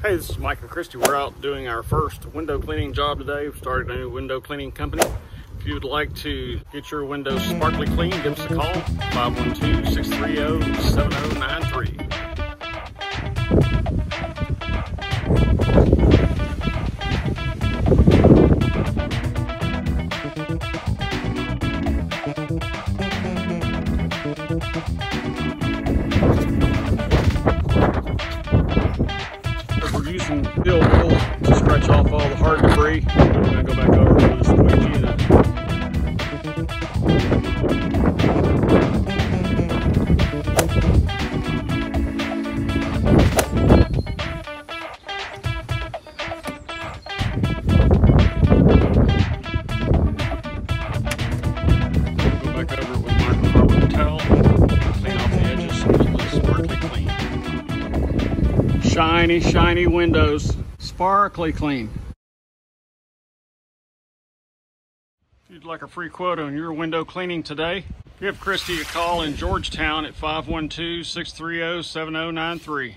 Hey, this is Mike and Christy. We're out doing our first window cleaning job today. We've started a new window cleaning company. If you'd like to get your windows sparkly clean, give us a call, 512-630-7093. We're using steel wool to scratch off all the hard debris. I'm going to go back over with this squeegee and go back over it with microfiber towel and clean off the edges so it's sparkly clean. Shiny, shiny windows, sparkly clean. If you'd like a free quote on your window cleaning today, give Christy a call in Georgetown at 512-630-7093.